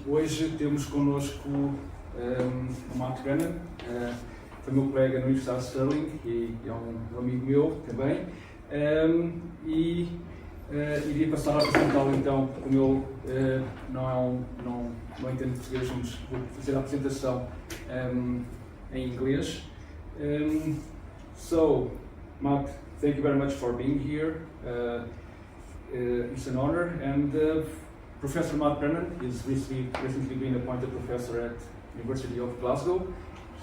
Hoje temos connosco o Matt Brennan, foi meu colega na Universidade de Stirling e é um amigo meu também. Iria passar a apresentá-lo então, como ele não entende português, vou fazer a apresentação em inglês. So, Matt, thank you very much for being here. It's an honor, and Professor Matt Brennan is recently been appointed professor at University of Glasgow.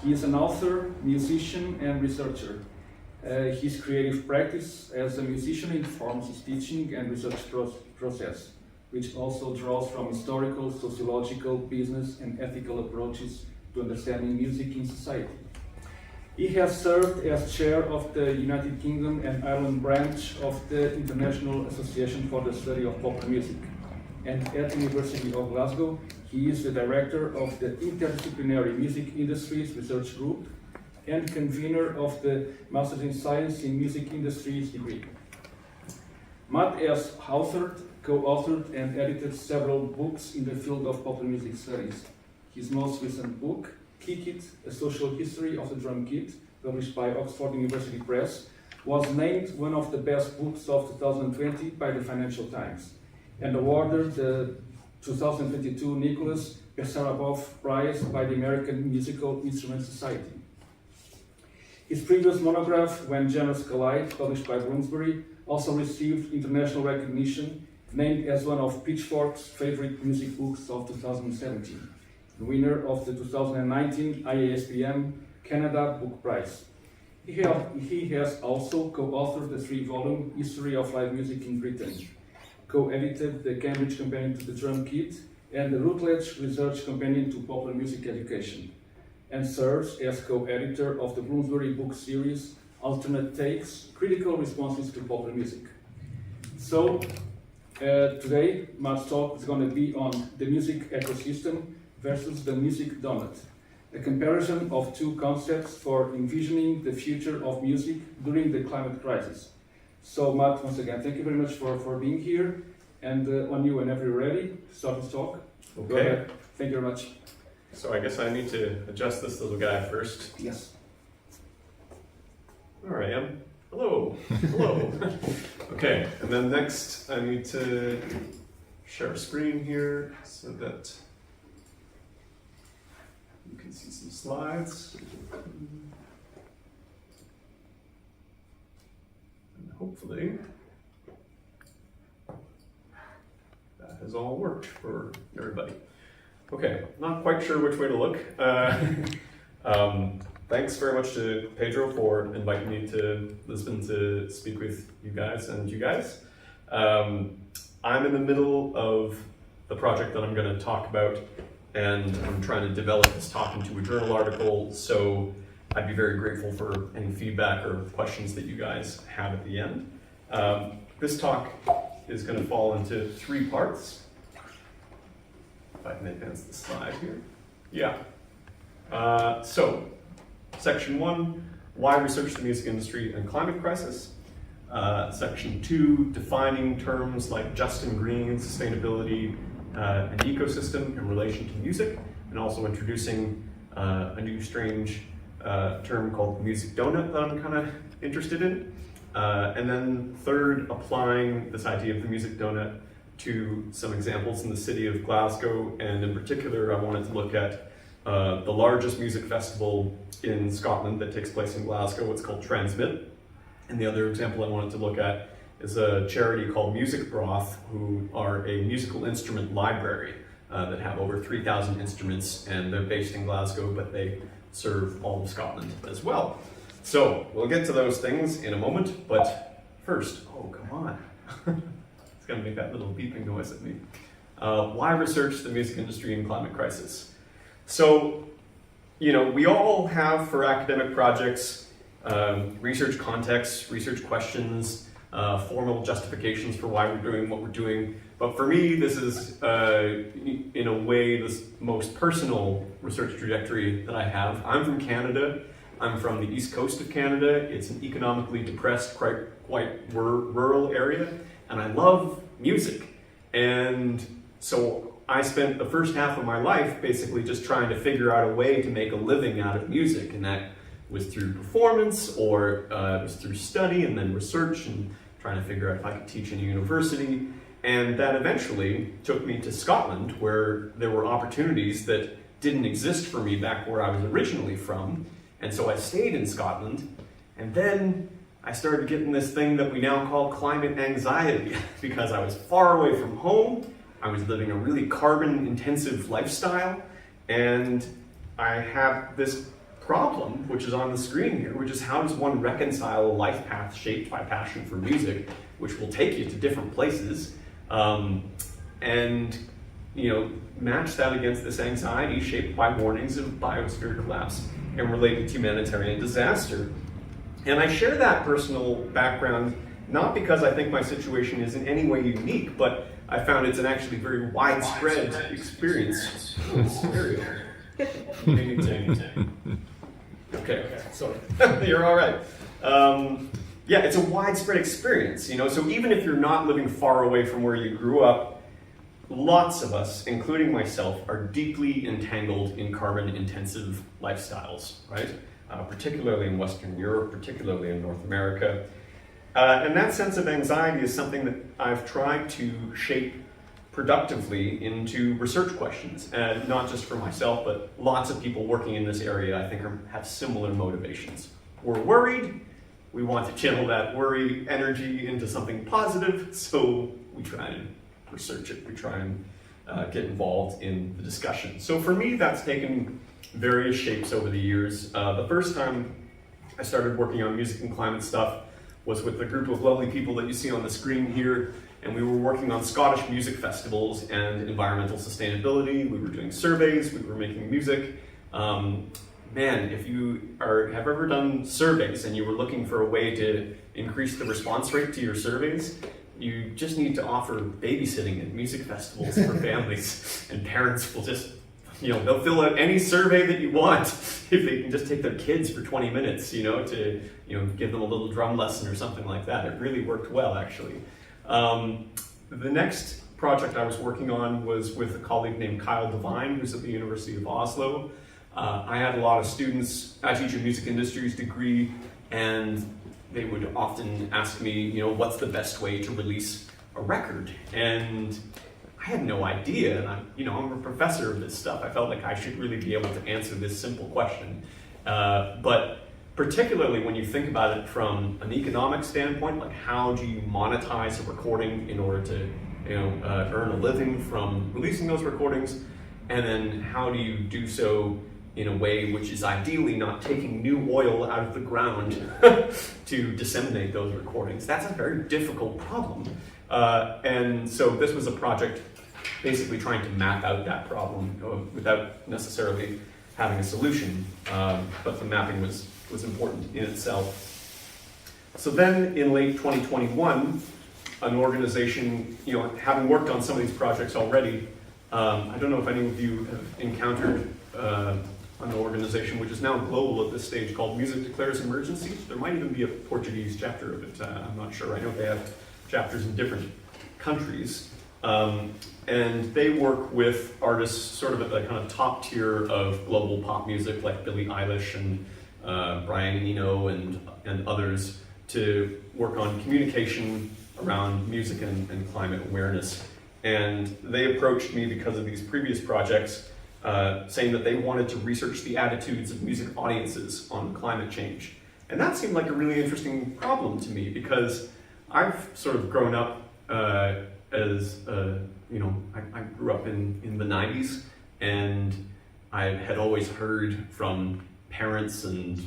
He is an author, musician, and researcher. His creative practice as a musician informs his teaching and research process, which also draws from historical, sociological, business, and ethical approaches to understanding music in society. He has served as chair of the United Kingdom and Ireland branch of the International Association for the Study of Popular Music. And at the University of Glasgow, he is the director of the Interdisciplinary Music Industries Research Group and convener of the Master's in Science in Music Industries degree. Matt has authored, co-authored, and edited several books in the field of popular music studies. His most recent book, Kick It, A Social History of the Drum Kit, published by Oxford University Press, was named one of the best books of 2020 by the Financial Times, and awarded the 2022 Nicholas Bessarabov Prize by the American Musical Instrument Society. His previous monograph, When Genres Collide, published by Bloomsbury, also received international recognition, named as one of Pitchfork's favorite music books of 2017, the winner of the 2019 IASPM Canada Book Prize. He has also co-authored the 3-volume History of Live Music in Britain, co-edited the Cambridge Companion to the Drum Kit and the Routledge Research Companion to Popular Music Education, and serves as co-editor of the Bloomsbury book series Alternate Takes, Critical Responses to Popular Music. So, today Matt's talk is going to be on the music ecosystem versus the music doughnut, a comparison of two concepts for envisioning the future of music during the climate crisis. So Matt, once again, thank you very much for being here, and on you whenever you're ready, start his talk. Okay. Go ahead. Thank you very much. So I guess I need to adjust this little guy first. Yes. There I am. Hello. Hello. Okay, and then next I need to share a screen here so that you can see some slides. And hopefully that has all worked for everybody. Okay, not quite sure which way to look. Thanks very much to Pedro for inviting me to Lisbon to speak with you guys and you guys. I'm in the middle of the project that I'm going to talk about, and I'm trying to develop this talk into a journal article, so I'd be very grateful for any feedback or questions that you guys have at the end. This talk is going to fall into 3 parts. If I can advance the slide here. Yeah. So, section 1, why research the music industry and climate crisis. Section 2, defining terms like just and green, sustainability, and ecosystem in relation to music, and also introducing a new strange term called music doughnut that I'm kind of interested in. And then third, applying this idea of the music doughnut to some examples in the city of Glasgow, and in particular I wanted to look at the largest music festival in Scotland that takes place in Glasgow. It's called Transmit. And the other example I wanted to look at is a charity called Music Broth, who are a musical instrument library that have over 3,000 instruments, and they're based in Glasgow, but they serve all of Scotland as well. So we'll get to those things in a moment, but first, oh come on. It's gonna make that little beeping noise at me. Why research the music industry and climate crisis? So, you know, we all have for academic projects research contexts, research questions, formal justifications for why we're doing what we're doing. But for me, this is, in a way, the most personal research trajectory that I have. I'm from Canada. I'm from the east coast of Canada. It's an economically depressed, quite rural area, and I love music. And so I spent the first half of my life basically just trying to figure out a way to make a living out of music, and that was through performance, or it was through study and then research and trying to figure out if I could teach in a university. And that eventually took me to Scotland, where there were opportunities that didn't exist for me back where I was originally from. And so I stayed in Scotland, and then I started getting this thing that we now call climate anxiety because I was far away from home. I was living a really carbon-intensive lifestyle, and I have this problem, which is on the screen here, which is how does one reconcile a life path shaped by passion for music, which will take you to different places, and match that against this anxiety shaped by warnings of biosphere collapse and related humanitarian disaster. And I share that personal background not because I think my situation is in any way unique, but I found it's an actually very widespread experience. Okay, sorry. You're all right. Yeah, it's a widespread experience, so even if you're not living far away from where you grew up, lots of us, including myself, are deeply entangled in carbon-intensive lifestyles, right? Particularly in Western Europe, particularly in North America. And that sense of anxiety is something that I've tried to shape productively into research questions, and not just for myself, but lots of people working in this area I think have similar motivations. We're worried, we want to channel that worry energy into something positive, so we try and research it, we try and get involved in the discussion. So for me, that's taken various shapes over the years. The first time I started working on music and climate stuff was with a group of lovely people that you see on the screen here, and we were working on Scottish music festivals and environmental sustainability. We were doing surveys, we were making music. Man, if you have ever done surveys and you were looking for a way to increase the response rate to your surveys, you just need to offer babysitting at music festivals for families, and parents will just, they'll fill out any survey that you want if they can just take their kids for 20 minutes, to give them a little drum lesson or something like that. It really worked well, actually. The next project I was working on was with a colleague named Kyle Devine, who's at the University of Oslo. I had a lot of students. I teach a music industries degree, and they would often ask me, what's the best way to release a record? And I had no idea, and I'm a professor of this stuff. I felt like I should really be able to answer this simple question. But particularly when you think about it from an economic standpoint, like how do you monetize a recording in order to earn a living from releasing those recordings, and then how do you do so in a way which is ideally not taking new oil out of the ground to disseminate those recordings. That's a very difficult problem. And so this was a project basically trying to map out that problem without necessarily having a solution, but the mapping was important in itself. So then in late 2021, an organization, having worked on some of these projects already, I don't know if any of you have encountered an organization which is now global at this stage called Music Declares Emergency. There might even be a Portuguese chapter of it, I'm not sure. I know they have chapters in different countries. And they work with artists sort of at the kind of top tier of global pop music, like Billie Eilish and Brian Eno and others, to work on communication around music and climate awareness. And they approached me because of these previous projects, saying that they wanted to research the attitudes of music audiences on climate change. And that seemed like a really interesting problem to me, because I've sort of grown up as, I grew up in the 90s, and I had always heard from parents and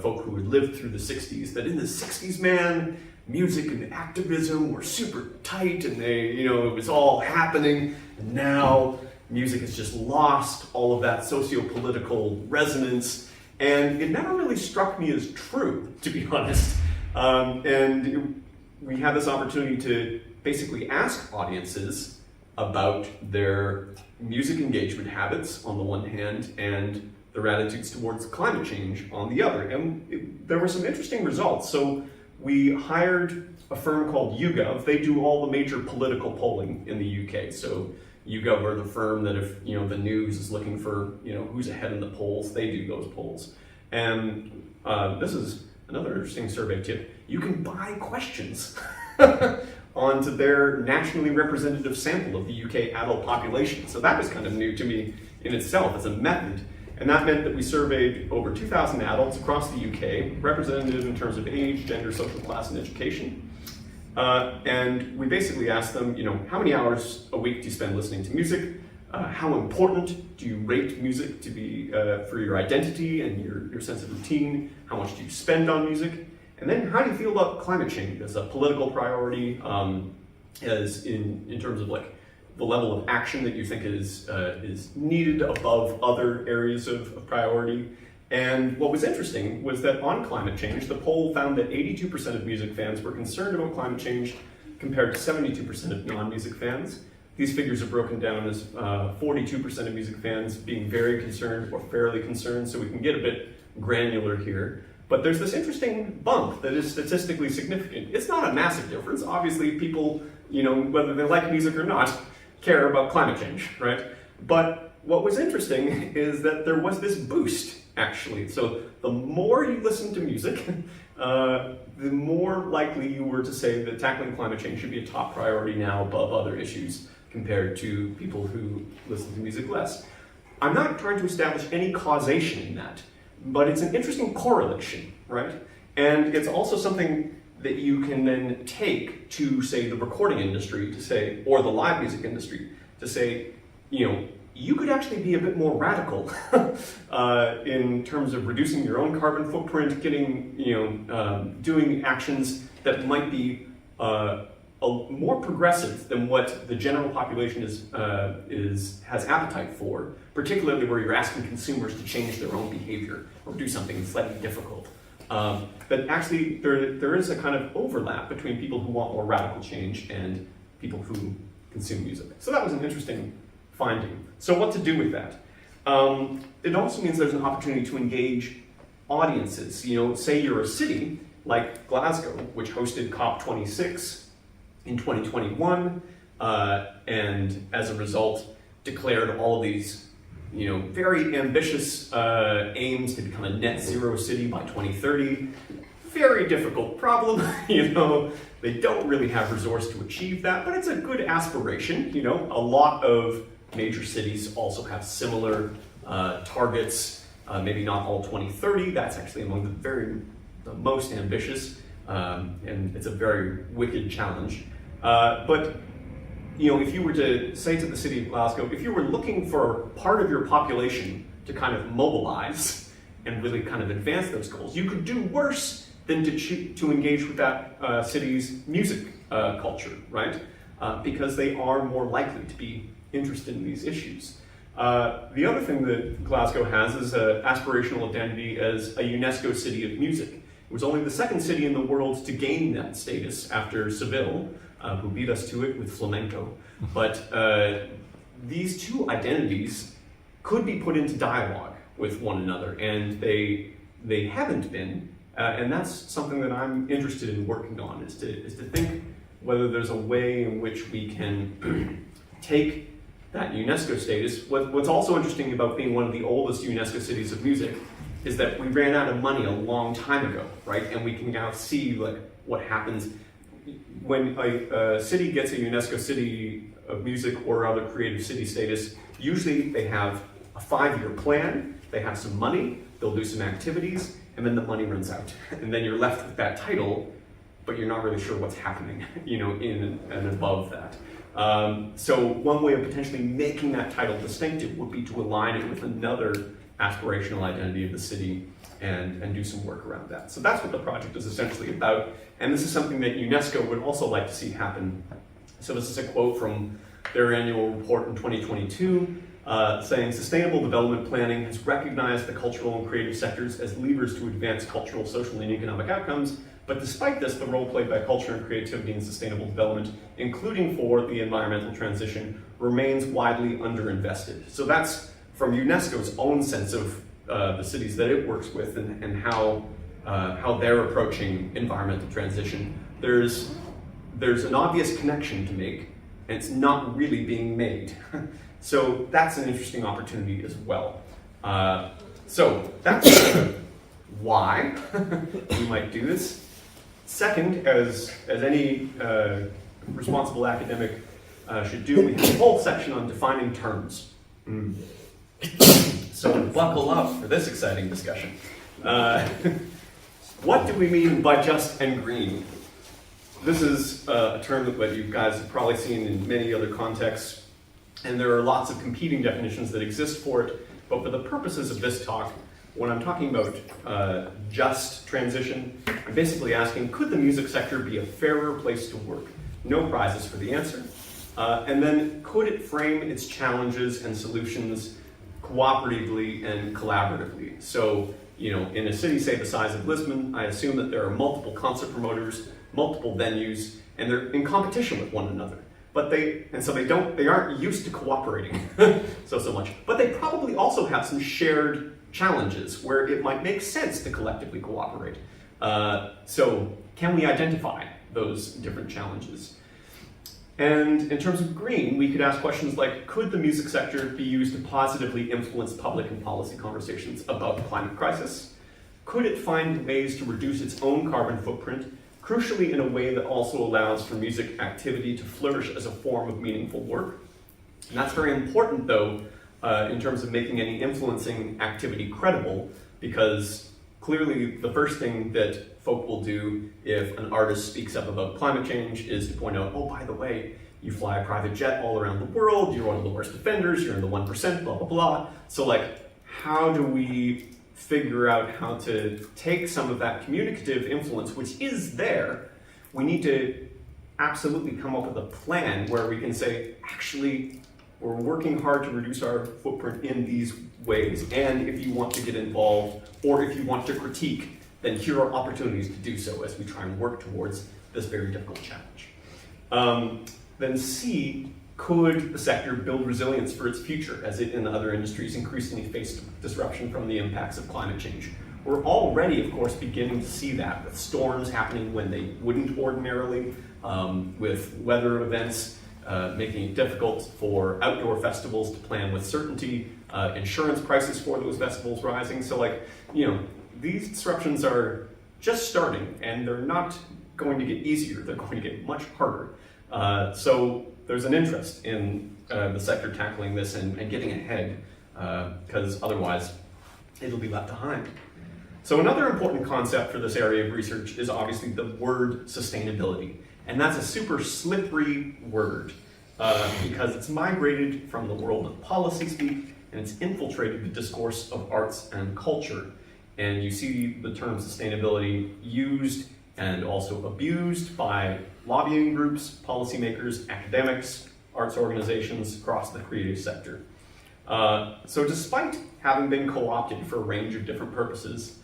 folk who had lived through the 60s that in the 60s, man, music and activism were super tight, and it was all happening. And now music has just lost all of that socio-political resonance, and it never really struck me as true, to be honest. We had this opportunity to basically ask audiences about their music engagement habits on the one hand, and their attitudes towards climate change on the other. And there were some interesting results. So we hired a firm called YouGov. They do all the major political polling in the UK. So YouGov are the firm that if the news is looking for who's ahead in the polls, they do those polls. And this is another interesting survey tip. You can buy questions onto their nationally representative sample of the UK adult population. So that was kind of new to me in itself as a method. And that meant that we surveyed over 2,000 adults across the UK, representative in terms of age, gender, social class, and education. And we basically asked them, how many hours a week do you spend listening to music? How important do you rate music to be for your identity and your sense of routine? How much do you spend on music? And then how do you feel about climate change as a political priority, as in terms of like the level of action that you think is needed above other areas of priority? And what was interesting was that on climate change, the poll found that 82% of music fans were concerned about climate change compared to 72% of non-music fans. These figures are broken down as 42% of music fans being very concerned or fairly concerned, so we can get a bit granular here. But there's this interesting bump that is statistically significant. It's not a massive difference. Obviously, people, whether they like music or not, care about climate change, right? But what was interesting is that there was this boost, actually. So the more you listen to music, the more likely you were to say that tackling climate change should be a top priority now above other issues compared to people who listen to music less. I'm not trying to establish any causation in that, but it's an interesting correlation, right? And it's also something that you can then take to, say, the recording industry to say, or the live music industry to say, you could actually be a bit more radical in terms of reducing your own carbon footprint, getting, doing actions that might be more progressive than what the general population has appetite for, particularly where you're asking consumers to change their own behavior or do something slightly difficult. But actually, there is a kind of overlap between people who want more radical change and people who consume music. So that was an interesting finding. So what to do with that? It also means there's an opportunity to engage audiences. Say you're a city like Glasgow, which hosted COP26 in 2021, and as a result declared all of these very ambitious aims to become a net zero city by 2030. Very difficult problem, they don't really have resource to achieve that, but it's a good aspiration. A lot of major cities also have similar targets, maybe not all 2030, that's actually among the most ambitious, and it's a very wicked challenge. But if you were to say to the city of Glasgow, if you were looking for part of your population to kind of mobilize and really kind of advance those goals, you could do worse than to engage with that city's music culture, right? Because they are more likely to be interested in these issues. The other thing that Glasgow has is an aspirational identity as a UNESCO City of Music. It was only the second city in the world to gain that status after Seville, who beat us to it with flamenco. But these two identities could be put into dialogue with one another, and they haven't been. And that's something that I'm interested in working on, is to think whether there's a way in which we can take that UNESCO status. What's also interesting about being one of the oldest UNESCO cities of music is that we ran out of money a long time ago, right? And we can now see what happens when a city gets a UNESCO City of Music or other creative city status. Usually they have a 5-year plan, they have some money, they'll do some activities, and then the money runs out. And then you're left with that title, but you're not really sure what's happening, in and above that. So one way of potentially making that title distinctive would be to align it with another aspirational identity of the city and do some work around that. So that's what the project is essentially about. And this is something that UNESCO would also like to see happen. So this is a quote from their annual report in 2022, saying, "Sustainable development planning has recognized the cultural and creative sectors as levers to advance cultural, social, and economic outcomes. But despite this, the role played by culture and creativity in sustainable development, including for the environmental transition, remains widely underinvested." So that's from UNESCO's own sense of the cities that it works with and how they're approaching environmental transition. There's an obvious connection to make and it's not really being made. So that's an interesting opportunity as well. So that's why we might do this. Second, as any responsible academic should do, we have a whole section on defining terms. So buckle up for this exciting discussion. What do we mean by just and green? This is a term that you guys have probably seen in many other contexts, and there are lots of competing definitions that exist for it, but for the purposes of this talk, when I'm talking about just transition, I'm basically asking, could the music sector be a fairer place to work? No prizes for the answer. And then, could it frame its challenges and solutions cooperatively and collaboratively? So, in a city, say, the size of Lisbon, I assume that there are multiple concert promoters, multiple venues, and they're in competition with one another. But they aren't used to cooperating so much. But they probably also have some shared challenges where it might make sense to collectively cooperate. So can we identify those different challenges? And in terms of green, we could ask questions like, could the music sector be used to positively influence public and policy conversations about the climate crisis? Could it find ways to reduce its own carbon footprint, crucially in a way that also allows for music activity to flourish as a form of meaningful work? And that's very important, though, in terms of making any influencing activity credible, because clearly the first thing that folk will do if an artist speaks up about climate change is to point out, oh, by the way, you fly a private jet all around the world, you're one of the worst offenders, you're in the 1%, blah, blah, blah. So how do we figure out how to take some of that communicative influence, which is there? We need to absolutely come up with a plan where we can say, actually, we're working hard to reduce our footprint in these ways, and if you want to get involved, or if you want to critique, then here are opportunities to do so as we try and work towards this very difficult challenge. Then C, could the sector build resilience for its future as it and other industries increasingly face disruption from the impacts of climate change? We're already, of course, beginning to see that with storms happening when they wouldn't ordinarily, with weather events making it difficult for outdoor festivals to plan with certainty, insurance prices for those festivals rising. So these disruptions are just starting, and they're not going to get easier, they're going to get much harder. So there's an interest in the sector tackling this and getting ahead, because otherwise it'll be left behind. So another important concept for this area of research is obviously the word sustainability. And that's a super slippery word because it's migrated from the world of policy speak and it's infiltrated the discourse of arts and culture. And you see the term sustainability used and also abused by lobbying groups, policymakers, academics, arts organizations across the creative sector. So despite having been co-opted for a range of different purposes,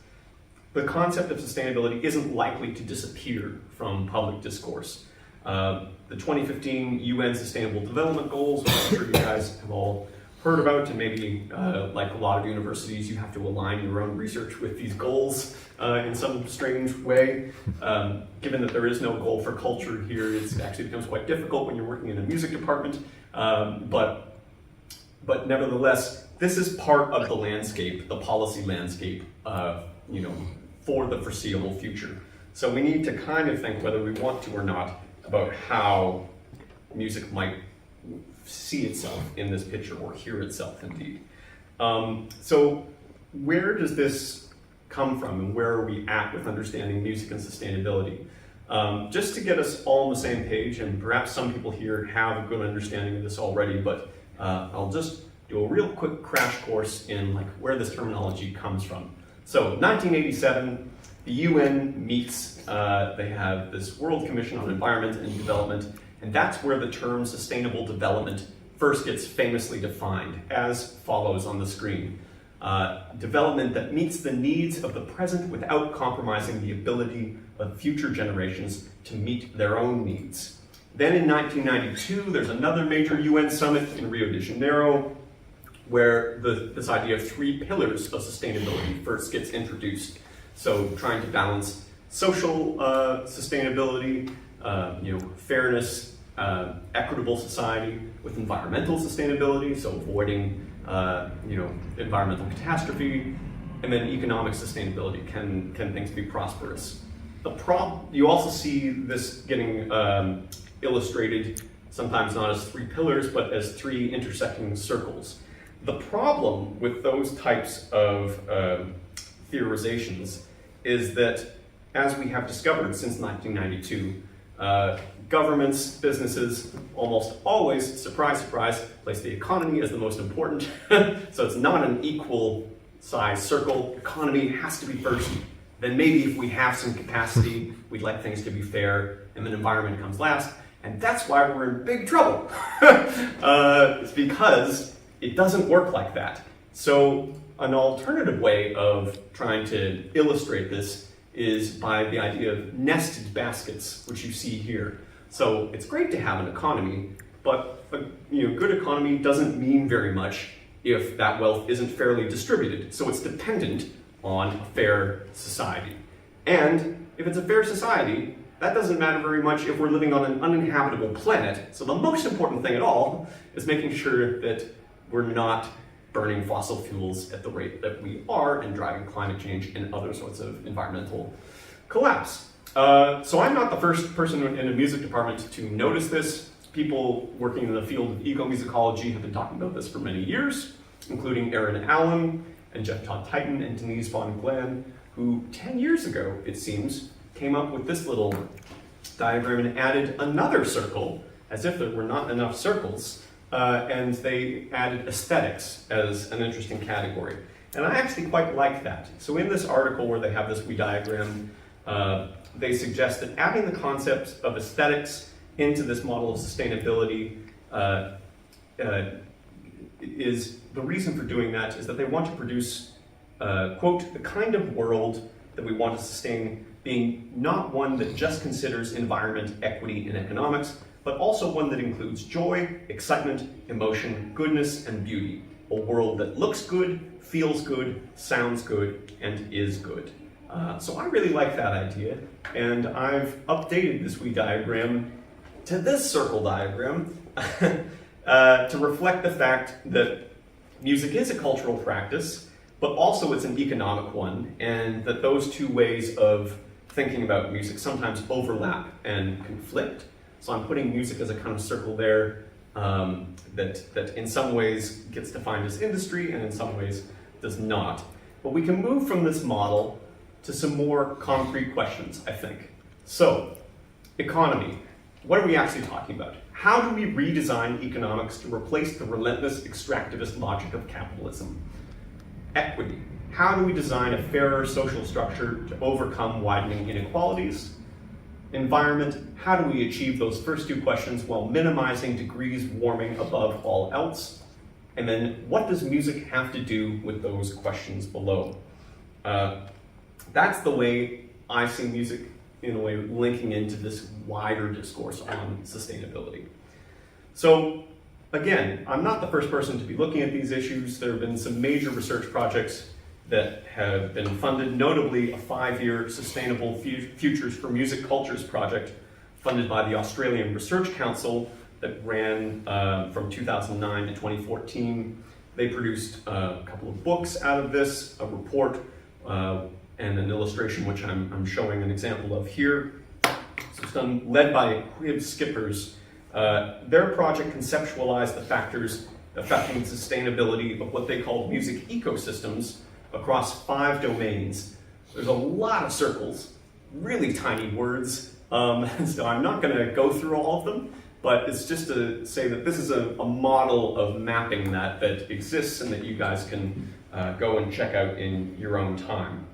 the concept of sustainability isn't likely to disappear from public discourse. The 2015 UN Sustainable Development Goals, which I'm sure you guys have all heard about, and maybe like a lot of universities, you have to align your own research with these goals in some strange way. Given that there is no goal for culture here, it actually becomes quite difficult when you're working in a music department. But nevertheless, this is part of the landscape, the policy landscape, for the foreseeable future. So we need to kind of think, whether we want to or not, about how music might see itself in this picture, or hear itself indeed. So where does this come from, and where are we at with understanding music and sustainability? Just to get us all on the same page, and perhaps some people here have a good understanding of this already, but I'll just do a real quick crash course in where this terminology comes from. So 1987, the UN meets, they have this World Commission on Environment and Development, and that's where the term sustainable development first gets famously defined, as follows on the screen. Development that meets the needs of the present without compromising the ability of future generations to meet their own needs. Then in 1992, there's another major UN summit in Rio de Janeiro, where this idea of 3 pillars of sustainability first gets introduced. So trying to balance social sustainability, fairness, equitable society with environmental sustainability, so avoiding environmental catastrophe, and then economic sustainability. Can things be prosperous? You also see this getting illustrated sometimes not as 3 pillars, but as 3 intersecting circles. The problem with those types of theorizations is that, as we have discovered since 1992, governments, businesses, almost always, surprise, surprise, place the economy as the most important. So it's not an equal size circle. Economy has to be first. Then maybe if we have some capacity, we'd like things to be fair, and then environment comes last. And that's why we're in big trouble. It's because it doesn't work like that. So an alternative way of trying to illustrate this is by the idea of nested baskets, which you see here. So it's great to have an economy, but a good economy doesn't mean very much if that wealth isn't fairly distributed. So it's dependent on a fair society. And if it's a fair society, that doesn't matter very much if we're living on an uninhabitable planet. So the most important thing at all is making sure that we're not burning fossil fuels at the rate that we are and driving climate change and other sorts of environmental collapse. So I'm not the first person in a music department to notice this. People working in the field of ecomusicology have been talking about this for many years, including Aaron Allen and Jeff Todd Titan and Denise Von Glenn, who 10 years ago, it seems, came up with this little diagram and added another circle, as if there were not enough circles, and they added aesthetics as an interesting category. And I actually quite like that. So in this article where they have this wee diagram, they suggest that adding the concepts of aesthetics into this model of sustainability is the reason for doing that is that they want to produce, quote, the kind of world that we want to sustain being not one that just considers environment, equity, and economics, but also one that includes joy, excitement, emotion, goodness, and beauty. A world that looks good, feels good, sounds good, and is good. So I really like that idea, and I've updated this wee diagram to this circle diagram to reflect the fact that music is a cultural practice, but also it's an economic one, and that those two ways of thinking about music sometimes overlap and conflict. So I'm putting music as a kind of circle there that in some ways gets defined as industry and in some ways does not. But we can move from this model to some more concrete questions, I think. So, economy. What are we actually talking about? How do we redesign economics to replace the relentless extractivist logic of capitalism? Equity. How do we design a fairer social structure to overcome widening inequalities? Environment. How do we achieve those first two questions while minimizing degrees warming above all else? And then what does music have to do with those questions below? That's the way I see music, in a way, linking into this wider discourse on sustainability. So, again, I'm not the first person to be looking at these issues. There have been some major research projects that have been funded, notably a 5-year Sustainable Futures for Music Cultures project funded by the Australian Research Council that ran from 2009 to 2014. They produced a couple of books out of this, a report, and an illustration, which I'm showing an example of here. So it's done, led by Quib Skippers. Their project conceptualized the factors affecting sustainability of what they called music ecosystems across 5 domains. There's a lot of circles, really tiny words, so I'm not going to go through all of them, but it's just to say that this is a model of mapping that exists and that you guys can go and check out in your own time.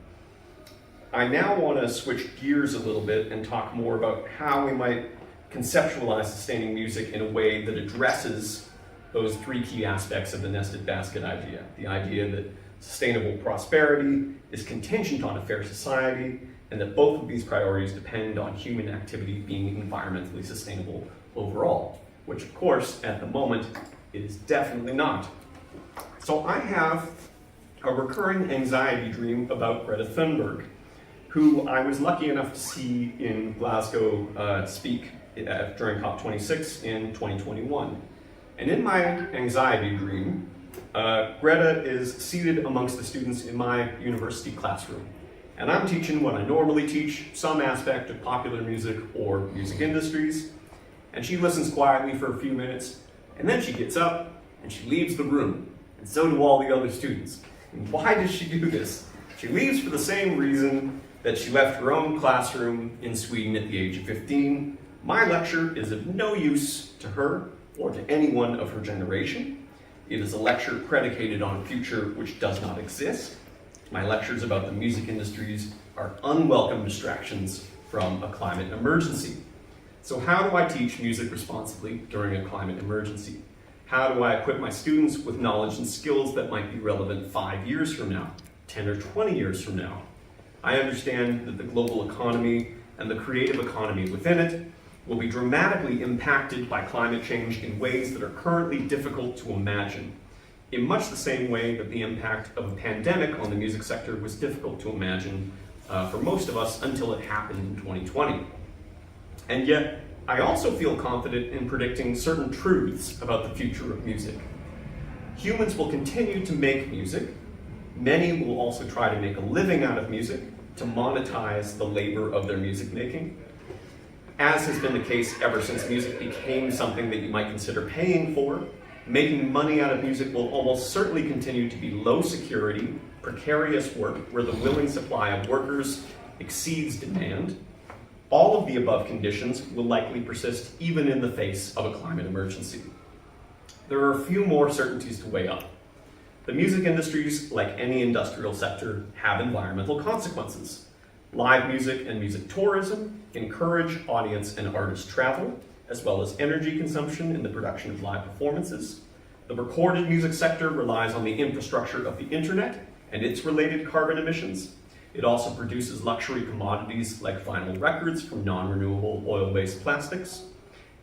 I now want to switch gears a little bit and talk more about how we might conceptualize sustaining music in a way that addresses those 3 key aspects of the nested basket idea. The idea that sustainable prosperity is contingent on a fair society, and that both of these priorities depend on human activity being environmentally sustainable overall, which of course, at the moment, it is definitely not. So I have a recurring anxiety dream about Greta Thunberg, who I was lucky enough to see in Glasgow speak during COP26 in 2021. And in my anxiety dream, Greta is seated amongst the students in my university classroom. And I'm teaching what I normally teach, some aspect of popular music or music industries. And she listens quietly for a few minutes, and then she gets up and she leaves the room. And so do all the other students. And why does she do this? She leaves for the same reason that she left her own classroom in Sweden at the age of 15. My lecture is of no use to her or to anyone of her generation. It is a lecture predicated on a future which does not exist. My lectures about the music industries are unwelcome distractions from a climate emergency. So how do I teach music responsibly during a climate emergency? How do I equip my students with knowledge and skills that might be relevant 5 years from now, 10 or 20 years from now? I understand that the global economy and the creative economy within it will be dramatically impacted by climate change in ways that are currently difficult to imagine, in much the same way that the impact of a pandemic on the music sector was difficult to imagine for most of us until it happened in 2020. And yet, I also feel confident in predicting certain truths about the future of music. Humans will continue to make music. Many will also try to make a living out of music to monetize the labor of their music making. As has been the case ever since music became something that you might consider paying for, making money out of music will almost certainly continue to be low security, precarious work where the willing supply of workers exceeds demand. All of the above conditions will likely persist even in the face of a climate emergency. There are a few more certainties to weigh up. The music industries, like any industrial sector, have environmental consequences. Live music and music tourism encourage audience and artist travel, as well as energy consumption in the production of live performances. The recorded music sector relies on the infrastructure of the internet and its related carbon emissions. It also produces luxury commodities like vinyl records from non-renewable oil-based plastics.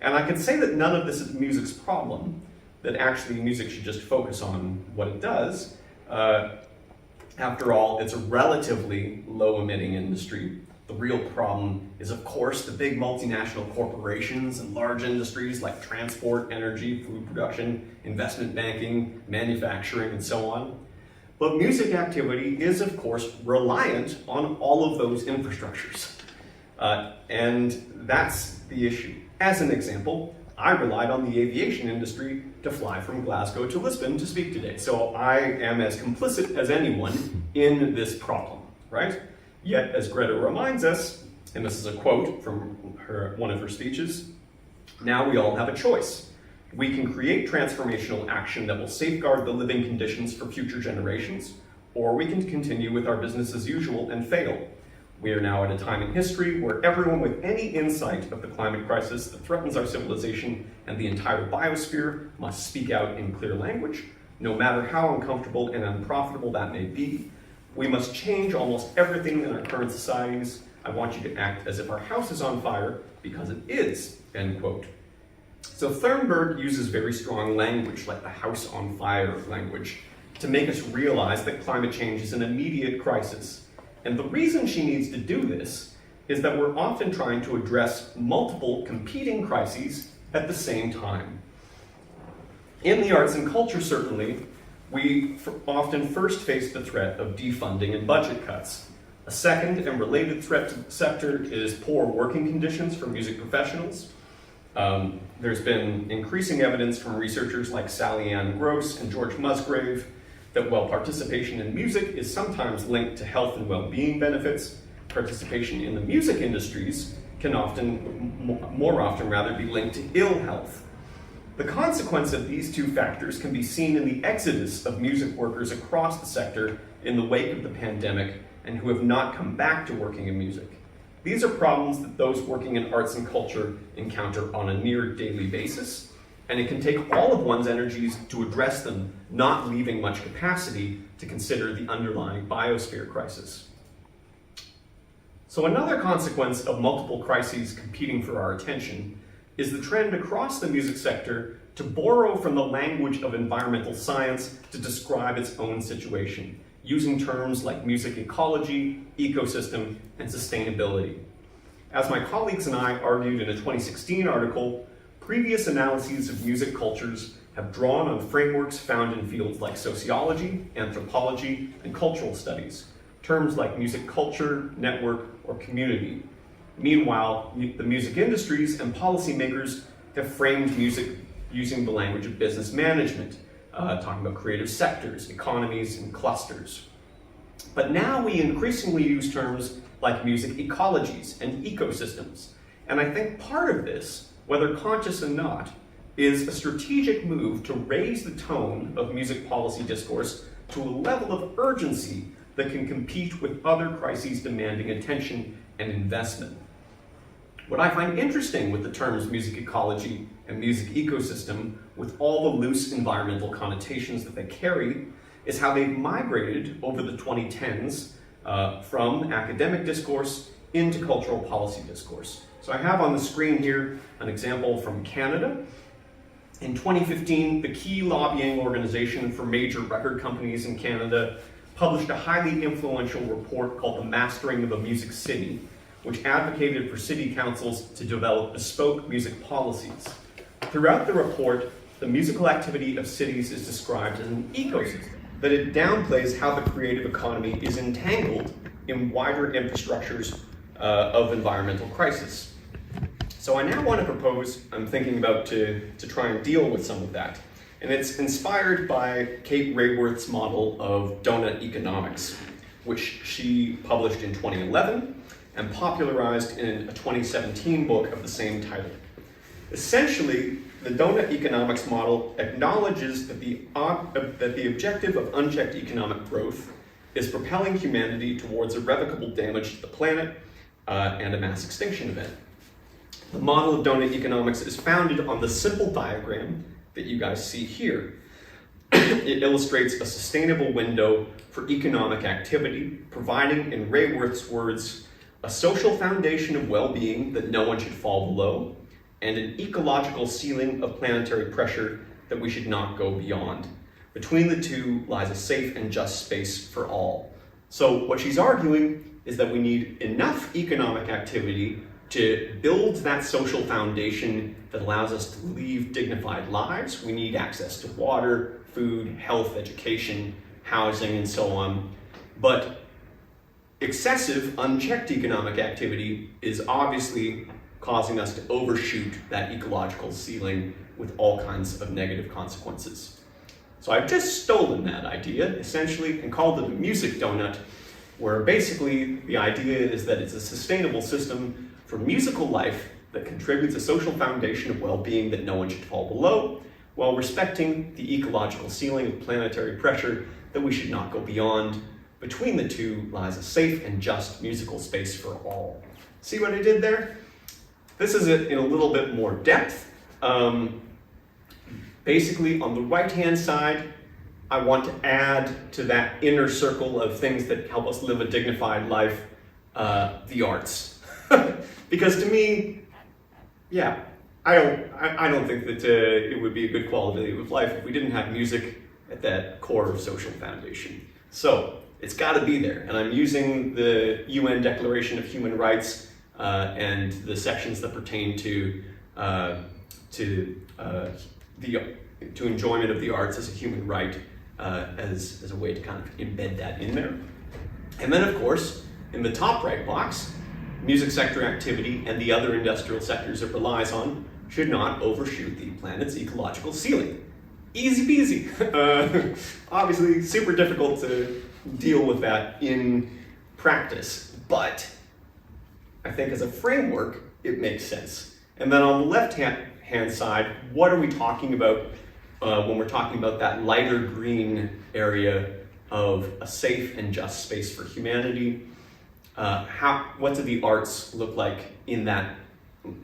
And I can say that none of this is music's problem, that actually music should just focus on what it does. After all, it's a relatively low-emitting industry. The real problem is, of course, the big multinational corporations and large industries like transport, energy, food production, investment banking, manufacturing, and so on. But music activity is, of course, reliant on all of those infrastructures. And that's the issue. As an example, I relied on the aviation industry to fly from Glasgow to Lisbon to speak today. So I am as complicit as anyone in this problem, right? Yet, as Greta reminds us, and this is a quote from one of her speeches, now we all have a choice. We can create transformational action that will safeguard the living conditions for future generations, or we can continue with our business as usual and fail. We are now at a time in history where everyone with any insight of the climate crisis that threatens our civilization and the entire biosphere must speak out in clear language, no matter how uncomfortable and unprofitable that may be. We must change almost everything in our current societies. I want you to act as if our house is on fire, because it is, end quote. So Thunberg uses very strong language, like the house on fire language, to make us realize that climate change is an immediate crisis. And the reason she needs to do this is that we're often trying to address multiple competing crises at the same time. In the arts and culture, certainly, we often first face the threat of defunding and budget cuts. A second and related threat to the sector is poor working conditions for music professionals. There's been increasing evidence from researchers like Sally Ann Gross and George Musgrave that while participation in music is sometimes linked to health and well-being benefits, participation in the music industries can more often be linked to ill health. The consequence of these two factors can be seen in the exodus of music workers across the sector in the wake of the pandemic and who have not come back to working in music. These are problems that those working in arts and culture encounter on a near daily basis, and it can take all of one's energies to address them, not leaving much capacity to consider the underlying biosphere crisis. So another consequence of multiple crises competing for our attention is the trend across the music sector to borrow from the language of environmental science to describe its own situation, using terms like music ecology, ecosystem, and sustainability. As my colleagues and I argued in a 2016 article, previous analyses of music cultures have drawn on frameworks found in fields like sociology, anthropology, and cultural studies, terms like music culture, network, or community. Meanwhile, the music industries and policymakers have framed music using the language of business management, talking about creative sectors, economies, and clusters. But now we increasingly use terms like music ecologies and ecosystems. And I think part of this, whether conscious or not, is a strategic move to raise the tone of music policy discourse to a level of urgency that can compete with other crises demanding attention and investment. What I find interesting with the terms music ecology and music ecosystem, with all the loose environmental connotations that they carry, is how they've migrated over the 2010s from academic discourse into cultural policy discourse. So I have on the screen here an example from Canada. In 2015, the key lobbying organization for major record companies in Canada published a highly influential report called The Mastering of a Music City, which advocated for city councils to develop bespoke music policies. Throughout the report, the musical activity of cities is described as an ecosystem, that it downplays how the creative economy is entangled in wider infrastructures of environmental crisis. So I now want to propose, I'm thinking about to try and deal with some of that. And it's inspired by Kate Raworth's model of doughnut economics, which she published in 2011 and popularized in a 2017 book of the same title. Essentially, the doughnut economics model acknowledges that the objective of unchecked economic growth is propelling humanity towards irrevocable damage to the planet and a mass extinction event. The model of doughnut economics is founded on the simple diagram that you guys see here. It illustrates a sustainable window for economic activity, providing, in Raworth's words, a social foundation of well-being that no one should fall below, and an ecological ceiling of planetary pressure that we should not go beyond. Between the two lies a safe and just space for all. So what she's arguing is that we need enough economic activity to build that social foundation that allows us to lead dignified lives. We need access to water, food, health, education, housing, and so on. But excessive, unchecked economic activity is obviously causing us to overshoot that ecological ceiling with all kinds of negative consequences. So I've just stolen that idea, essentially, and called it a music doughnut, where basically the idea is that it's a sustainable system for musical life that contributes a social foundation of well-being that no one should fall below, while respecting the ecological ceiling of planetary pressure that we should not go beyond. Between the two lies a safe and just musical space for all. See what I did there? This is it in a little bit more depth. Basically, on the right-hand side, I want to add to that inner circle of things that help us live a dignified life, the arts. Because to me, yeah, I don't think that it would be a good quality of life if we didn't have music at that core of social foundation. So it's got to be there, and I'm using the UN Declaration of Human Rights and the sections that pertain to enjoyment of the arts as a human right as a way to kind of embed that in there. And then, of course, in the top right box, music sector activity and the other industrial sectors it relies on should not overshoot the planet's ecological ceiling. Easy peasy. Obviously, super difficult to deal with that in practice, but I think as a framework, it makes sense. And then on the left-hand side, what are we talking about when we're talking about that lighter green area of a safe and just space for humanity? What do the arts look like in that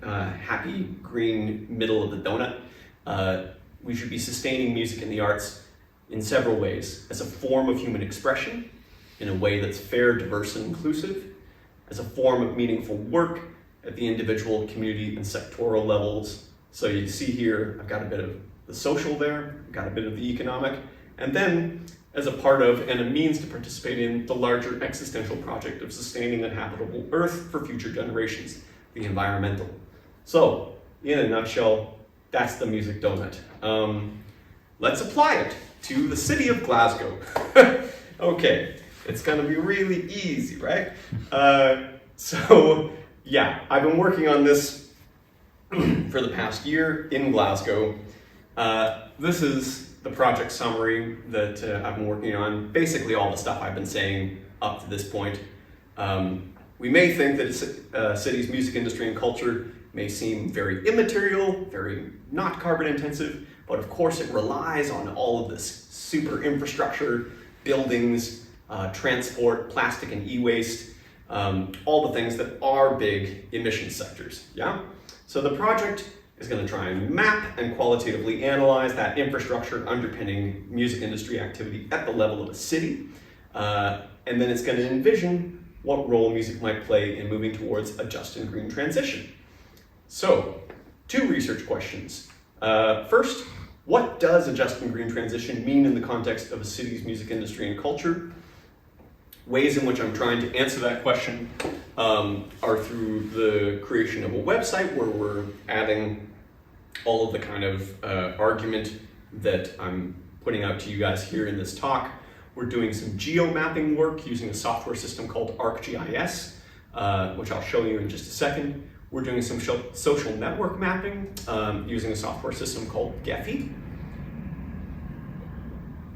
happy green middle of the donut? We should be sustaining music and the arts in several ways: as a form of human expression, in a way that's fair, diverse, and inclusive; as a form of meaningful work at the individual, community, and sectoral levels. So you see here, I've got a bit of the social there, I've got a bit of the economic, and then as a part of and a means to participate in the larger existential project of sustaining a habitable Earth for future generations. the environmental. So, in a nutshell, that's the music donut. Let's apply it to the city of Glasgow. Okay, it's gonna be really easy, right? So, yeah, I've been working on this for the past year in Glasgow. This is the project summary that I've been working on, basically all the stuff I've been saying up to this point. We may think that a city's music industry and culture may seem very immaterial, very not carbon intensive, but of course it relies on all of this super infrastructure, buildings, transport, plastic and e-waste, all the things that are big emission sectors, yeah? So the project is going to try and map and qualitatively analyze that infrastructure underpinning music industry activity at the level of a city, and then it's going to envision what role music might play in moving towards a just and green transition. So, 2 research questions. First, what does a just and green transition mean in the context of a city's music industry and culture? Ways in which I'm trying to answer that question are through the creation of a website where we're adding all of the kind of argument that I'm putting out to you guys here in this talk. We're doing some geo-mapping work using a software system called ArcGIS, which I'll show you in just a second. We're doing some social network mapping using a software system called Gephi.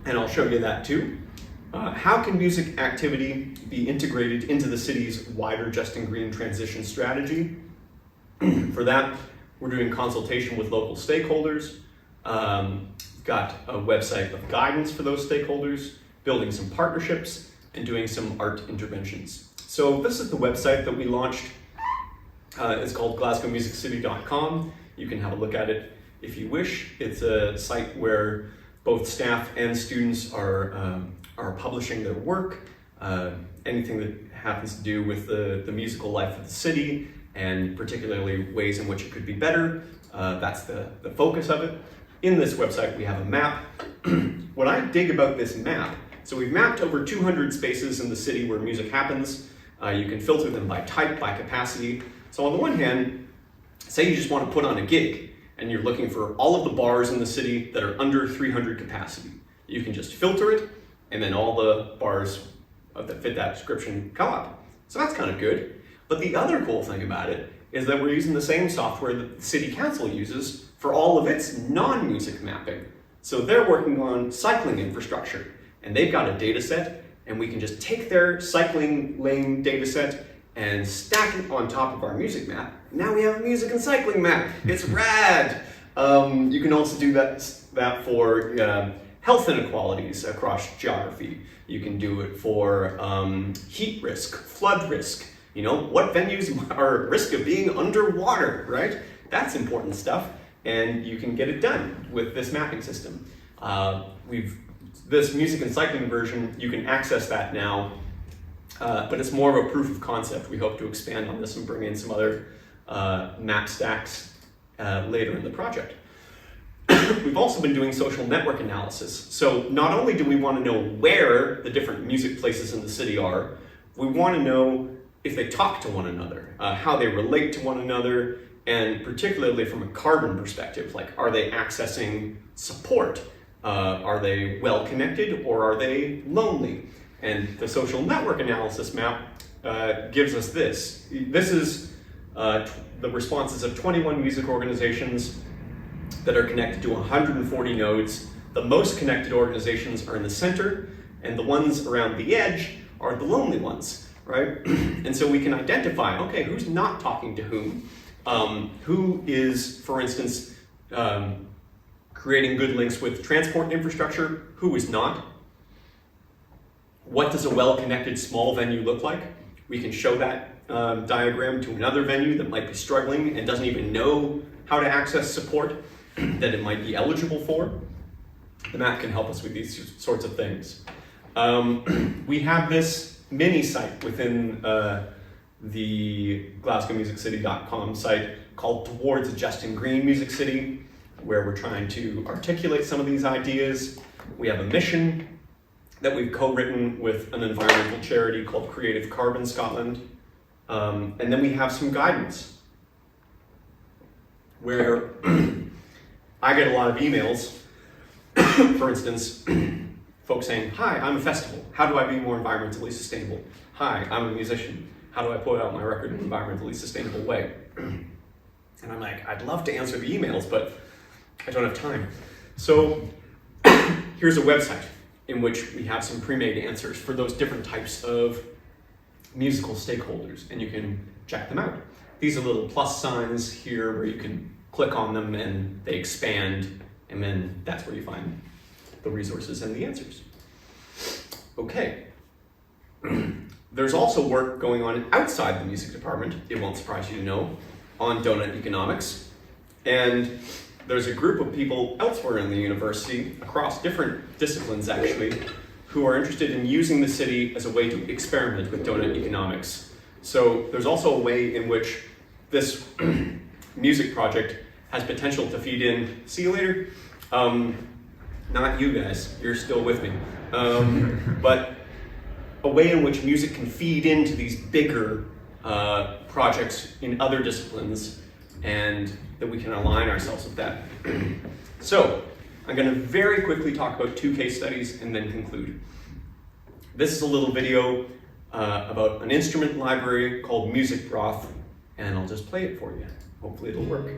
And I'll show you that too. How can music activity be integrated into the city's wider just and green transition strategy? For that, we're doing consultation with local stakeholders. Got a website of guidance for those stakeholders, building some partnerships, and doing some art interventions. So this is the website that we launched. It's called glasgowmusiccity.com. You can have a look at it if you wish. It's a site where both staff and students are publishing their work, anything that happens to do with the musical life of the city, and particularly ways in which it could be better. That's the focus of it. In this website, we have a map. When I dig about this map, so we've mapped over 200 spaces in the city where music happens. You can filter them by type, by capacity. So on the one hand, say you just want to put on a gig and you're looking for all of the bars in the city that are under 300 capacity. You can just filter it, and then all the bars that fit that description come up. So that's kind of good. But the other cool thing about it is that we're using the same software that the City Council uses for all of its non-music mapping. So they're working on cycling infrastructure, and they've got a data set, and we can just take their cycling lane data set and stack it on top of our music map. Now we have a music and cycling map. It's rad. You can also do that for health inequalities across geography. You can do it for heat risk, flood risk. You know, what venues are at risk of being underwater, right? That's important stuff, and you can get it done with this mapping system. This music and cycling version, you can access that now, but it's more of a proof of concept. We hope to expand on this and bring in some other map stacks later in the project. We've also been doing social network analysis. So not only do we want to know where the different music places in the city are, we want to know if they talk to one another, how they relate to one another, and particularly from a carbon perspective, like are they accessing support? Are they well connected, or are they lonely? And the social network analysis map gives us this. This is the responses of 21 music organizations that are connected to 140 nodes. The most connected organizations are in the center, and the ones around the edge are the lonely ones, right? And so we can identify, okay, who's not talking to whom? Who is, for instance, creating good links with transport infrastructure? Who is not? What does a well-connected small venue look like? We can show that diagram to another venue that might be struggling and doesn't even know how to access support that it might be eligible for. The map can help us with these sorts of things. We have this mini site within the glasgowmusiccity.com site called Towards a Just and Green Music City, where we're trying to articulate some of these ideas. We have a mission that we've co-written with an environmental charity called Creative Carbon Scotland. And then we have some guidance where I get a lot of emails, for instance, folks saying, hi, I'm a festival. How do I be more environmentally sustainable? Hi, I'm a musician. How do I put out my record in an environmentally sustainable way? And I'm like, I'd love to answer the emails, but I don't have time. So here's a website in which we have some pre-made answers for those different types of musical stakeholders, and you can check them out. These are little plus signs here where you can click on them and they expand, and then that's where you find the resources and the answers. Okay. There's also work going on outside the music department, it won't surprise you to know, on doughnut economics. And there's a group of people elsewhere in the university, across different disciplines actually, who are interested in using the city as a way to experiment with doughnut economics. So there's also a way in which this music project has potential to feed in, see you later, not you guys, you're still with me, but a way in which music can feed into these bigger projects in other disciplines, and that we can align ourselves with that. So, I'm going to very quickly talk about 2 case studies and then conclude. This is a little video about an instrument library called Music Broth, and I'll just play it for you. Hopefully it'll work.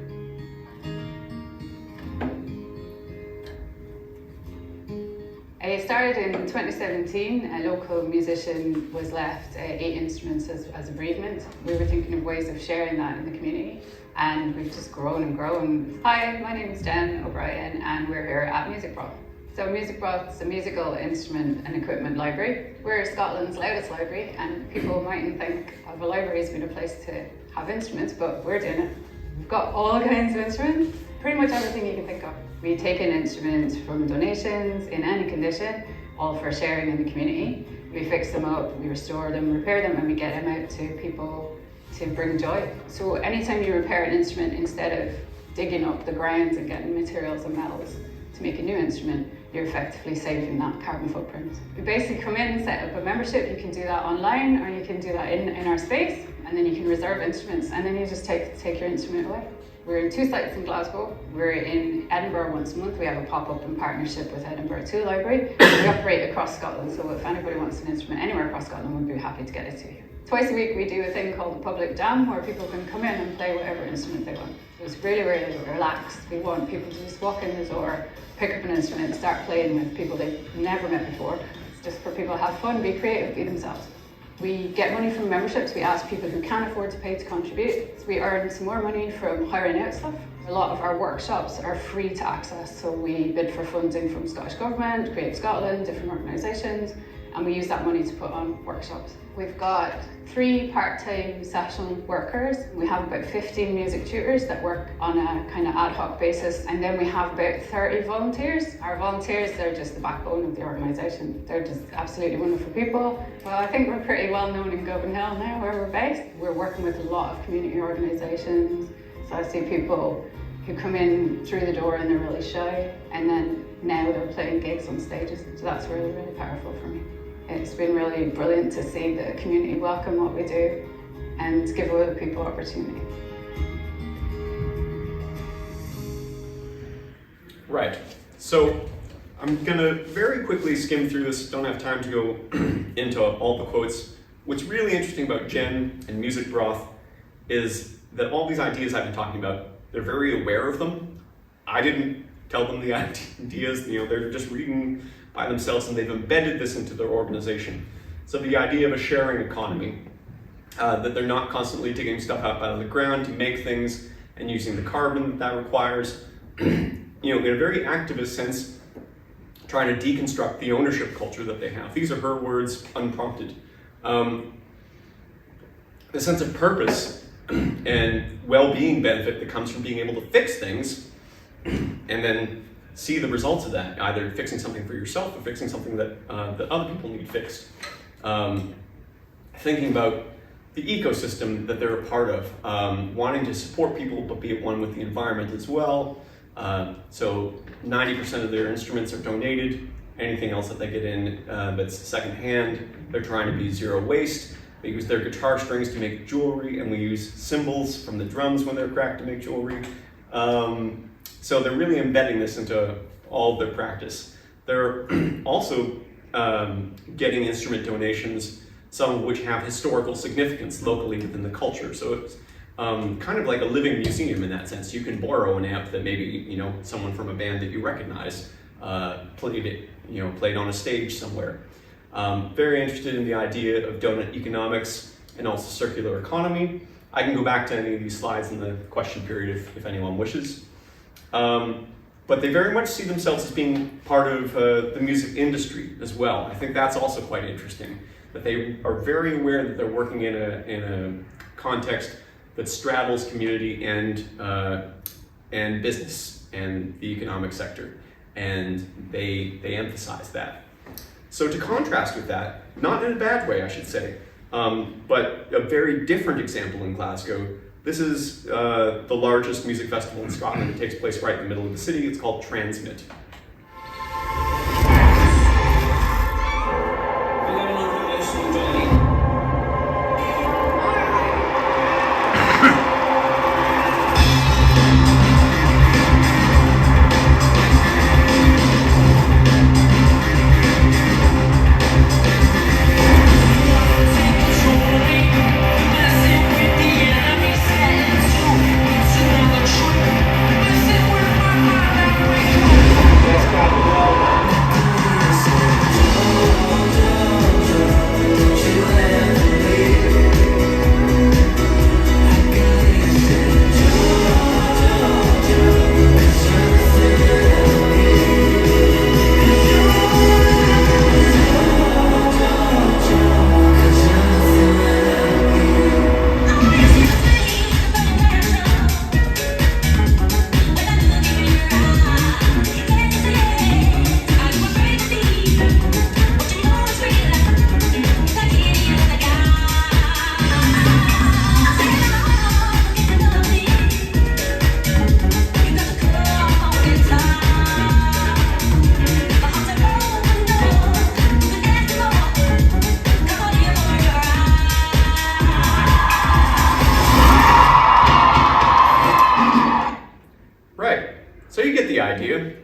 It started in 2017. A local musician was left 8 instruments as a bereavement. We were thinking of ways of sharing that in the community, and we've just grown and grown. Hi, my name is Jen O'Brien, and we're here at Music Broth. So Music Broth is a musical instrument and equipment library. We're Scotland's loudest library, and people mightn't think of a library as being a place to have instruments, but we're doing it. We've got all kinds of instruments, pretty much everything you can think of. We take in instruments from donations in any condition, all for sharing in the community. We fix them up, we restore them, repair them, and we get them out to people to bring joy. So anytime you repair an instrument, instead of digging up the ground and getting materials and metals to make a new instrument, you're effectively saving that carbon footprint. We basically come in and set up a membership. You can do that online, or you can do that in our space, and then you can reserve instruments, and then you just take your instrument away. We're in 2 sites in Glasgow. We're in Edinburgh once a month. We have a pop-up in partnership with Edinburgh 2 Library. We operate across Scotland, so if anybody wants an instrument anywhere across Scotland, we'd be happy to get it to you. Twice a week we do a thing called the public jam, where people can come in and play whatever instrument they want. It's really, really relaxed. We want people to just walk in the door, pick up an instrument and start playing with people they've never met before. It's just for people to have fun, be creative, be themselves. We get money from memberships. We ask people who can't afford to pay to contribute. So we earn some more money from hiring out stuff. A lot of our workshops are free to access, so we bid for funding from Scottish Government, Creative Scotland, different organisations, and we use that money to put on workshops. We've got 3 part-time session workers. We have about 15 music tutors that work on a kind of ad hoc basis, and then we have about 30 volunteers. Our volunteers, they're just the backbone of the organisation. They're just absolutely wonderful people. Well, I think we're pretty well known in Govan Hill now, where we're based. We're working with a lot of community organisations. So I see people who come in through the door and they're really shy, and then now they're playing gigs on stages. So that's really, really powerful for me. It's been really brilliant to see the community welcome what we do and give other people opportunity. Right, so I'm gonna very quickly skim through this, don't have time to go into all the quotes. What's really interesting about Jen and Music Broth is that all these ideas I've been talking about, they're very aware of them. I didn't tell them the ideas, they're just reading by themselves, and they've embedded this into their organization. So the idea of a sharing economy, that they're not constantly digging stuff up out of the ground to make things and using the carbon that requires, in a very activist sense, trying to deconstruct the ownership culture that they have. These are her words, unprompted. The sense of purpose and well-being benefit that comes from being able to fix things and then see the results of that, either fixing something for yourself or fixing something that other people need fixed. Thinking about the ecosystem that they're a part of, wanting to support people but be at one with the environment as well. So 90% of their instruments are donated. Anything else that they get in that's secondhand, they're trying to be zero waste. They use their guitar strings to make jewelry, and we use cymbals from the drums when they're cracked to make jewelry. So they're really embedding this into all of their practice. They're also getting instrument donations, some of which have historical significance locally within the culture. So it's kind of like a living museum in that sense. You can borrow an amp that maybe someone from a band that you recognize played on a stage somewhere. Very interested in the idea of doughnut economics and also circular economy. I can go back to any of these slides in the question period if anyone wishes. But they very much see themselves as being part of the music industry as well. I think that's also quite interesting, that they are very aware that they're working in a context that straddles community and business and the economic sector, and they emphasize that. So to contrast with that, not in a bad way I should say, but a very different example in Glasgow. This is the largest music festival in Scotland. It takes place right in the middle of the city. It's called Transmit.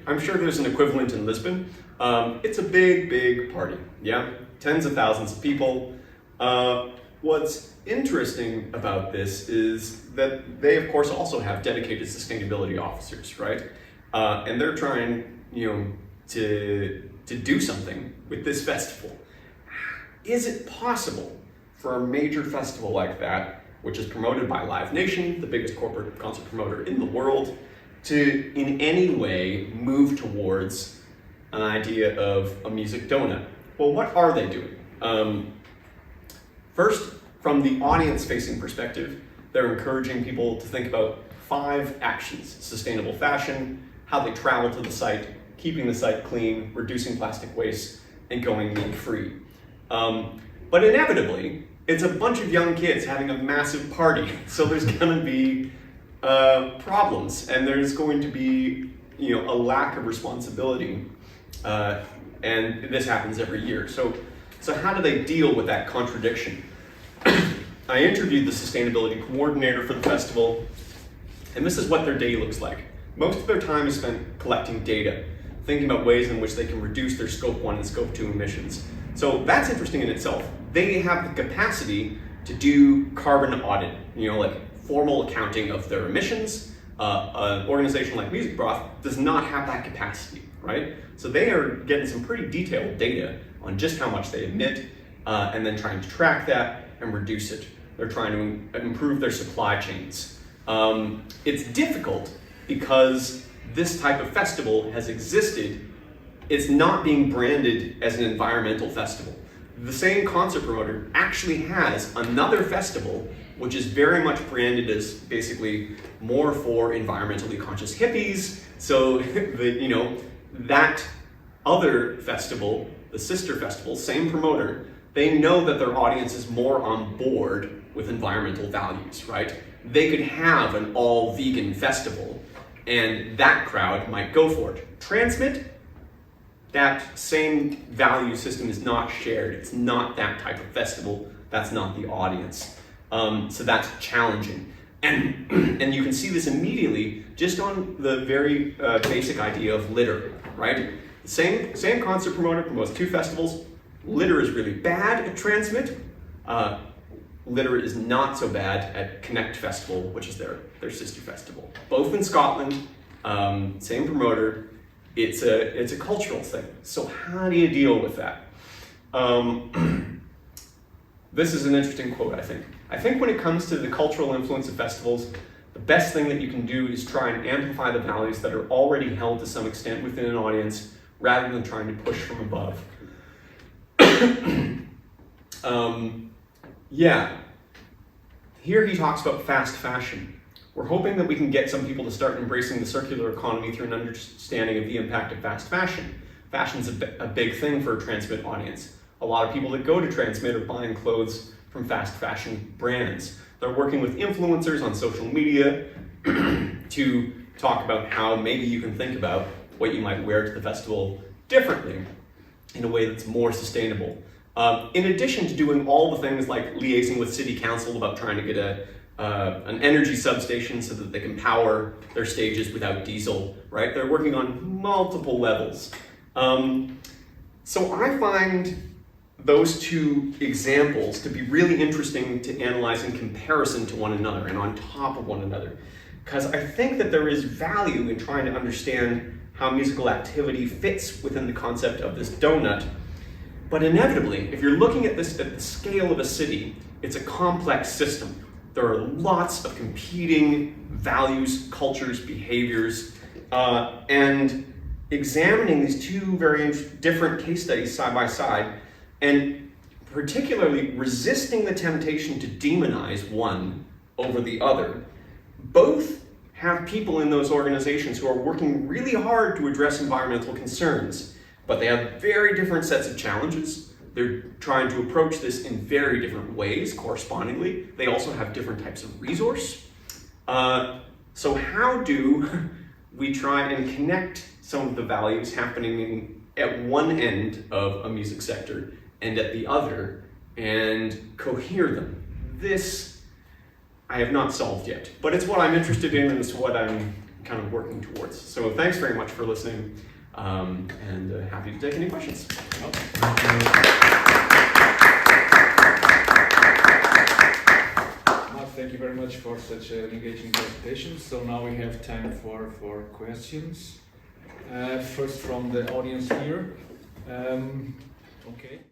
I'm sure there's an equivalent in Lisbon. It's a big, big party, yeah? Tens of thousands of people. What's interesting about this is that they, of course, also have dedicated sustainability officers, right? And they're trying, to do something with this festival. Is it possible for a major festival like that, which is promoted by Live Nation, the biggest corporate concert promoter in the world, to in any way move towards an idea of a music donut? Well, what are they doing? First, from the audience-facing perspective, they're encouraging people to think about 5 actions: sustainable fashion, how they travel to the site, keeping the site clean, reducing plastic waste, and going meat-free. But inevitably, it's a bunch of young kids having a massive party, so there's gonna be problems, and there's going to be a lack of responsibility, and this happens every year. So how do they deal with that contradiction? I interviewed the sustainability coordinator for the festival, and this is what their day looks like. Most of their time is spent collecting data, thinking about ways in which they can reduce their Scope 1 and Scope 2 emissions. So that's interesting in itself. They have the capacity to do carbon audit, like formal accounting of their emissions. An organization like Music Broth does not have that capacity, right? So they are getting some pretty detailed data on just how much they emit, and then trying to track that and reduce it. They're trying to improve their supply chains. It's difficult because this type of festival has existed. It's not being branded as an environmental festival. The same concert promoter actually has another festival which is very much branded as basically more for environmentally conscious hippies. So that other festival, the sister festival, same promoter, they know that their audience is more on board with environmental values, right? They could have an all-vegan festival and that crowd might go for it. Transmit, that same value system is not shared. It's not that type of festival. That's not the audience. So that's challenging. And you can see this immediately just on the very basic idea of litter, right? The same concert promoter promotes 2 festivals. Litter is really bad at Transmit. Litter is not so bad at Connect Festival, which is their sister festival. Both in Scotland, same promoter. It's a cultural thing. So how do you deal with that? This is an interesting quote, I think. I think when it comes to the cultural influence of festivals, the best thing that you can do is try and amplify the values that are already held to some extent within an audience, rather than trying to push from above. Yeah. Here he talks about fast fashion. We're hoping that we can get some people to start embracing the circular economy through an understanding of the impact of fast fashion. Fashion's a big thing for a Transmit audience. A lot of people that go to Transmit are buying clothes from fast fashion brands. They're working with influencers on social media to talk about how maybe you can think about what you might wear to the festival differently in a way that's more sustainable. In addition to doing all the things like liaising with city council about trying to get an energy substation so that they can power their stages without diesel, right? They're working on multiple levels. So I find those 2 examples to be really interesting to analyze in comparison to one another and on top of one another. Because I think that there is value in trying to understand how musical activity fits within the concept of this donut. But inevitably, if you're looking at this at the scale of a city, it's a complex system. There are lots of competing values, cultures, behaviors, and examining these 2 very different case studies side by side, and particularly resisting the temptation to demonize one over the other. Both have people in those organizations who are working really hard to address environmental concerns, but they have very different sets of challenges. They're trying to approach this in very different ways correspondingly. They also have different types of resource. So how do we try and connect some of the values happening at one end of a music sector and at the other, and cohere them? This I have not solved yet, but it's what I'm interested in and it's what I'm kind of working towards. So thanks very much for listening, and happy to take any questions. Thank you very much for such an engaging presentation. So now we have time for questions. First from the audience here. Okay.